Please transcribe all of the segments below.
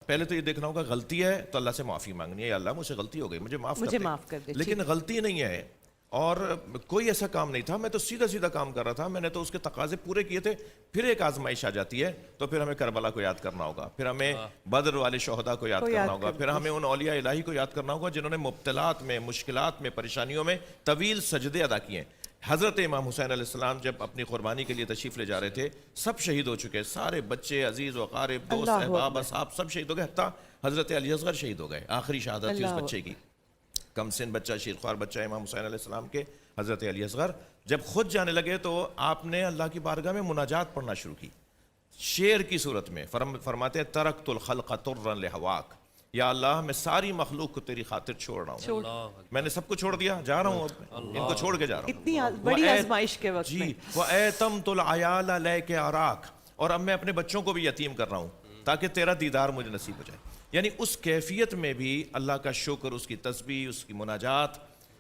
پہلے تو یہ دیکھنا ہوگا غلطی ہے تو اللہ سے معافی مانگنی ہے, یا اللہ مجھ سے غلطی ہو گئی, مجھے معاف کر دے. لیکن غلطی نہیں ہے اور کوئی ایسا کام نہیں تھا, میں تو سیدھا سیدھا کام کر رہا تھا, میں نے تو اس کے تقاضے پورے کیے تھے. پھر ایک آزمائش آ جاتی ہے تو پھر ہمیں کربلا کو یاد کرنا ہوگا, پھر ہمیں بدر والے شہداء کو یاد کرنا ہوگا, پھر ہمیں ان اولیاء الہی کو یاد کرنا ہوگا جنہوں نے مبتلات میں, مشکلات میں, پریشانیوں میں طویل سجدے ادا کیے ہیں. حضرت امام حسین علیہ السلام جب اپنی قربانی کے لیے تشریف لے جا رہے تھے, سب شہید ہو چکے, سارے بچے, عزیز و اقارب, دوست, احباب, اصحاب سب شہید ہو گئے, حتیٰ حضرت علی اصغر شہید ہو گئے. آخری شہادت تھی اس بچے کی, کم سن بچہ, شیرخوار بچہ امام حسین علیہ السلام کے, حضرت علی اصغر. جب خود جانے لگے تو آپ نے اللہ کی بارگاہ میں مناجات پڑھنا شروع کی شعر کی صورت میں. فرماتے ہیں ترکت الخلق طرا لہواک, یا اللہ میں ساری مخلوق کو تیری خاطر چھوڑ رہا ہوں, میں نے سب کو چھوڑ دیا, جا رہا ہوں اب ان کو چھوڑ کے جا رہا ہوں. اتنی بڑی آزمائش کے وقت میں. جی وَأَيْتَمْتُ الْعَيَالَ لَيْكَ أَرَاكَ, اور اب میں اپنے بچوں کو بھی یتیم کر رہا ہوں تاکہ تیرا دیدار مجھے نصیب ہو جائے. یعنی اس کیفیت میں بھی اللہ کا شکر, اس کی تسبیح, اس کی مناجات,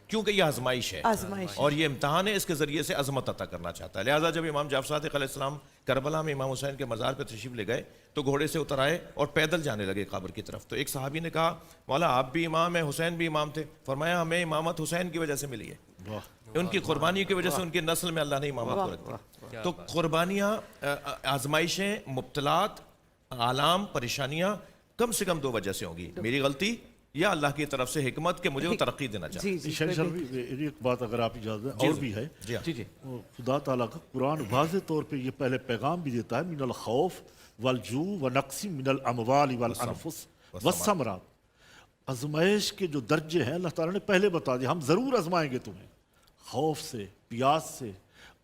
کیونکہ یہ آزمائش ہے اور یہ امتحان ہے, اس کے ذریعے سے عظمت عطا کرنا چاہتا ہے. لہٰذا جب امام جعفر صادق علیہ السلام کربلا میں امام حسین کے مزار پہ تشریف لے گئے تو گھوڑے سے اتر آئے اور پیدل جانے لگے قبر کی طرف. تو ایک صحابی نے کہا مولا آپ بھی امام ہیں, حسین بھی امام تھے. فرمایا ہمیں امامت حسین کی وجہ سے ملی ہے, ان کی قربانی کی وجہ سے ان کی نسل میں اللہ نے امامت کو رکھ دی. تو قربانیاں, آزمائشیں, مبتلات, آلام, پریشانیاں کم سے کم دو وجہ سے ہوں گی, میری غلطی یا اللہ کی طرف سے حکمت کہ مجھے وہ ترقی دینا چاہتا ہے. ایک بات اگر آپ اجازت اور بھی ہے, خدا تعالیٰ کا قرآن واضح طور پہ یہ پہلے پیغام بھی دیتا ہے من الخوف والجوع ونقص من الاموال والانفس والثمرات. آزمائش کے جو درجے ہیں اللہ تعالیٰ نے پہلے بتا دیا, ہم ضرور آزمائیں گے تمہیں, خوف سے, پیاس سے,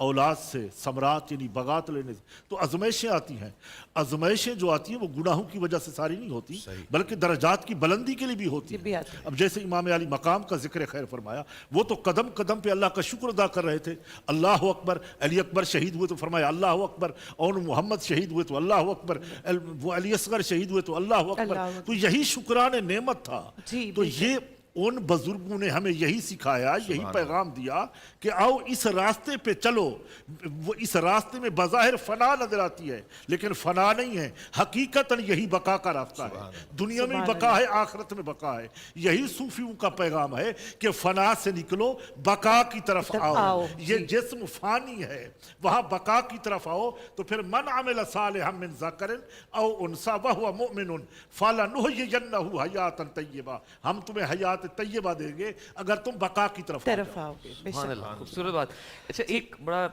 اولاد سے, ثمرات یعنی بغات لینے سے. تو آزمائشیں آتی ہیں, آزمائشیں جو آتی ہیں وہ گناہوں کی وجہ سے ساری نہیں ہوتی بلکہ درجات کی بلندی کے لیے بھی ہوتی ہیں. اب جیسے امام علی مقام کا ذکر خیر فرمایا, وہ تو قدم قدم پہ اللہ کا شکر ادا کر رہے تھے. اللہ اکبر, علی اکبر شہید ہوئے تو فرمایا اللہ اکبر, اور محمد شہید ہوئے تو اللہ اکبر, وہ علی اصغر شہید ہوئے تو اللہ اکبر. تو یہی شکران نعمت تھا. تو یہ ان بزرگوں نے ہمیں یہی سکھایا, یہی پیغام دیا کہ آؤ اس راستے پہ چلو. وہ اس راستے میں بظاہر فنا نظر آتی ہے لیکن فنا نہیں ہے, حقیقتاً یہی بقا کا راستہ ہے. دنیا میں بقا ہے, آخرت میں بقا ہے. یہی صوفیوں کا پیغام ہے کہ فنا سے نکلو, بقا کی طرف آؤ. یہ جسم فانی ہے, وہاں بقا کی طرف آؤ. تو پھر من عمل صالحا من ذکر او انثی وہو مؤمن فلنحیینہ حیاتا طیبہ, ہم تمہیں حیات طیبہ دیں گے اگر تم بقا کی طرف آؤ گے. سبحان اللہ, خوبصورت بات. اچھا ایک بڑا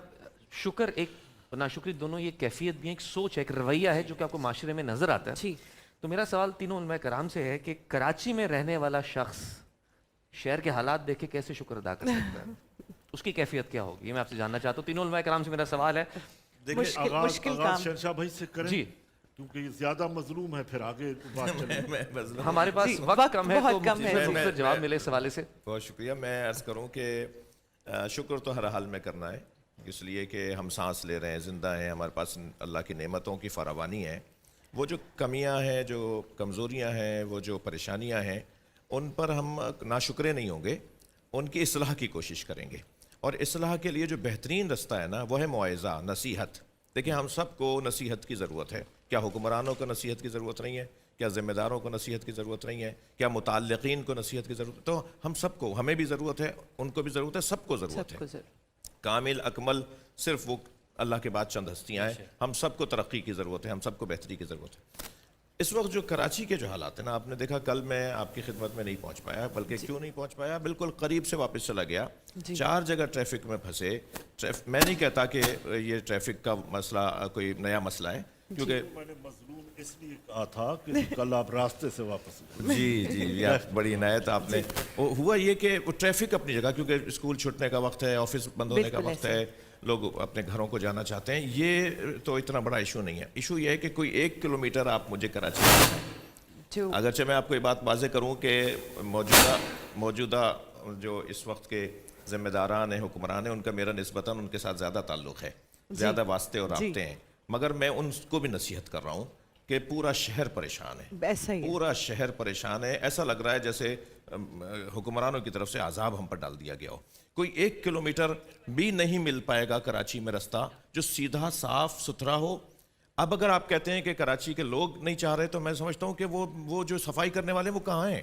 شکر, ایک ناشکری, دونوں یہ کیفیت بھی ہے, ایک سوچ ہے, ایک رویہ ہے جو کہ آپ کو معاشرے میں نظر آتا ہے. تو میرا سوال تینوں علماء کرام سے ہے کہ کراچی میں رہنے والا شخص شہر کے حالات دیکھ کے کیسے شکر ادا کر سکتا ہے, اس کی کیفیت کیا ہوگی, یہ میں آپ سے جاننا چاہتا ہوں. تینوں علماء کرام سے میرا سوال ہے. مشکل کام شہنشاہ بھائی سے کریں جی, کیونکہ یہ زیادہ مظلوم ہے, پھر آگے بات چلے. ہمارے پاس وقت کم ہے تو جواب ملے اس حوالے سے. بہت شکریہ. میں عرض کروں کہ شکر تو ہر حال میں کرنا ہے, اس لیے کہ ہم سانس لے رہے ہیں, زندہ ہیں, ہمارے پاس اللہ کی نعمتوں کی فراوانی ہے. وہ جو کمیاں ہیں, جو کمزوریاں ہیں, وہ جو پریشانیاں ہیں, ان پر ہم ناشکرے نہیں ہوں گے, ان کی اصلاح کی کوشش کریں گے. اور اصلاح کے لیے جو بہترین رستہ ہے نا, وہ ہے موعظہ, نصیحت. دیکھیں ہم سب کو نصیحت کی ضرورت ہے. کیا حکمرانوں کو نصیحت کی ضرورت نہیں ہے؟ کیا ذمہ داروں کو نصیحت کی ضرورت نہیں ہے؟ کیا متعلقین کو نصیحت کی ضرورت ہے؟ تو ہم سب کو, ہمیں بھی ضرورت ہے, ان کو بھی ضرورت ہے, سب کو ضرورت ہے. کامل اکمل صرف وہ اللہ کے بعد چند ہستیاں ہیں. ہم سب کو ترقی کی ضرورت ہے, ہم سب کو بہتری کی ضرورت ہے. اس وقت جو کراچی کے جو حالات ہیں نا, آپ نے دیکھا کل میں آپ کی خدمت میں نہیں پہنچ پایا, بلکہ کیوں نہیں پہنچ پایا, بالکل قریب سے واپس چلا گیا. 4 جگہ ٹریفک میں پھنسے. میں نہیں کہتا کہ یہ ٹریفک کا مسئلہ کوئی نیا مسئلہ ہے, کیونکہ میں نے مظلوم اس لیے کہا تھا کہ کل آپ راستے سے واپس جی بڑی عنایت آپ نے. ہوا یہ کہ وہ ٹریفک اپنی جگہ, کیونکہ اسکول چھوٹنے کا وقت ہے, آفس بند ہونے کا وقت ہے, لوگ اپنے گھروں کو جانا چاہتے ہیں, یہ تو اتنا بڑا ایشو نہیں ہے. ایشو یہ ہے کہ کوئی 1 کلومیٹر آپ مجھے کراچی میں, اگرچہ میں آپ کو یہ بات واضح کروں کہ موجودہ جو اس وقت کے ذمہ داران ہیں, حکمران ہیں, ان کا میرا نسبتاً ان کے ساتھ زیادہ تعلق ہے, زیادہ واسطے اور رابطے ہیں, مگر میں ان کو بھی نصیحت کر رہا ہوں کہ پورا شہر پریشان ہے, پورا شہر پریشان ہے. ایسا لگ رہا ہے جیسے حکمرانوں کی طرف سے عذاب ہم پر ڈال دیا گیا ہو. کوئی 1 کلومیٹر بھی نہیں مل پائے گا کراچی میں رستہ جو سیدھا صاف ستھرا ہو, اب اگر آپ کہتے ہیں کہ کراچی کے لوگ نہیں چاہ رہے تو میں سمجھتا ہوں کہ وہ جو صفائی کرنے والے وہ کہاں ہیں؟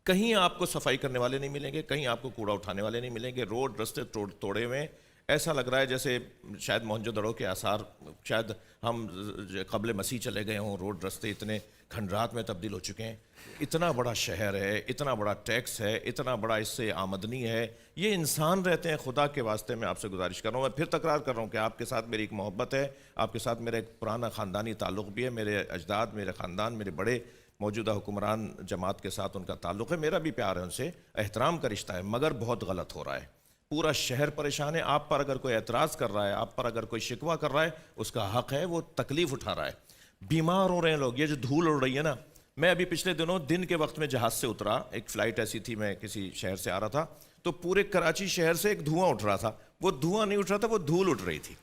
کہیں آپ کو صفائی کرنے والے نہیں ملیں گے، کہیں آپ کو کوڑا اٹھانے والے نہیں ملیں گے، روڈ رستے توڑے ہوئے ہیں. ایسا لگ رہا ہے جیسے شاید موہنجو دڑو کے آثار، شاید ہم قبل مسیح چلے گئے ہوں. روڈ رستے اتنے کھنڈرات میں تبدیل ہو چکے ہیں. اتنا بڑا شہر ہے، اتنا بڑا ٹیکس ہے، اتنا بڑا اس سے آمدنی ہے، یہ انسان رہتے ہیں. خدا کے واسطے میں آپ سے گزارش کر رہا ہوں، میں پھر تکرار کر رہا ہوں کہ آپ کے ساتھ میری ایک محبت ہے، آپ کے ساتھ میرا ایک پرانا خاندانی تعلق بھی ہے. میرے اجداد، میرے خاندان، میرے بڑے موجودہ حکمران جماعت کے ساتھ ان کا تعلق ہے، میرا بھی پیار ہے ان سے، احترام کا رشتہ ہے. مگر بہت غلط ہو رہا ہے. پورا شہر پریشان ہے. آپ پر اگر کوئی اعتراض کر رہا ہے، آپ پر اگر کوئی شکوہ کر رہا ہے، اس کا حق ہے، وہ تکلیف اٹھا رہا ہے. بیمار ہو رہے ہیں لوگ. یہ جو دھول اڑ رہی ہے نا، میں ابھی پچھلے دنوں دن کے وقت میں جہاز سے اترا، ایک فلائٹ ایسی تھی، میں کسی شہر سے آ رہا تھا، تو پورے کراچی شہر سے ایک دھواں اٹھ رہا تھا. وہ دھواں نہیں اٹھ رہا تھا، وہ دھول اٹھ رہی تھی.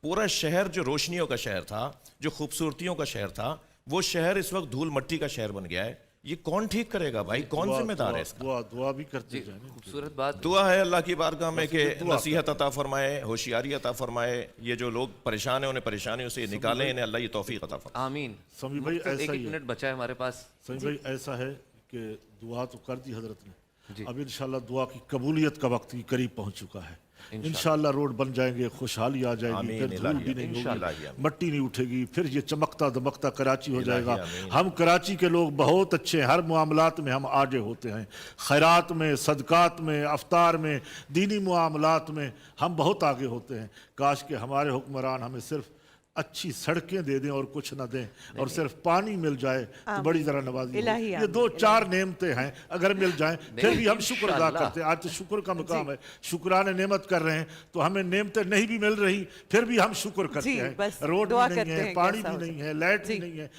پورا شہر جو روشنیوں کا شہر تھا، جو خوبصورتیوں کا شہر تھا، وہ شہر اس وقت دھول مٹی کا شہر بن گیا ہے. یہ کون ٹھیک کرے گا بھائی؟ کون ذمہ دار ہے اس کا؟ دعا بھی کرتے جائیں. خوبصورت بات. دعا ہے اللہ کی بارگاہ میں کہ نصیحت عطا فرمائے، ہوشیاری عطا فرمائے. یہ جو لوگ پریشان ہیں انہیں پریشانیوں سے نکالیں، انہیں اللہ یہ توفیق عطا فرمائے. آمین. سمی بھائی ایسا ایک ہی ہے، منٹ بچا ہے ہمارے پاس. سمی بھائی ایسا ہے کہ دعا تو کر دی حضرت نے، اب انشاءاللہ دعا کی قبولیت کا وقت بھی قریب پہنچ چکا ہے. انشاءاللہ روڈ بن جائیں گے، خوشحالی آ جائے گی، پھر دھول بھی نہیں ہوگی، مٹی نہیں اٹھے گی، پھر یہ چمکتا دمکتا کراچی ہو جائے گا. ہم کراچی کے لوگ بہت اچھے ہیں، ہر معاملات میں ہم آگے ہوتے ہیں، خیرات میں، صدقات میں، افطار میں، دینی معاملات میں ہم بہت آگے ہوتے ہیں. کاش کہ ہمارے حکمران ہمیں صرف اچھی سڑکیں دے دیں اور کچھ نہ دیں، اور صرف پانی مل جائے تو بڑی ذرا نوازی ہوگی. یہ 2-4 نعمتیں ہیں، اگر مل جائیں پھر بھی ہم شکر ادا کرتے ہیں. آج تو شکر کا مقام ہے، شکران نعمت کر رہے ہیں. تو ہمیں نعمتیں نہیں بھی مل رہی پھر بھی ہم شکر کرتے ہیں. روڈ بھی نہیں ہے، پانی بھی نہیں ہے، لائٹ بھی نہیں ہے،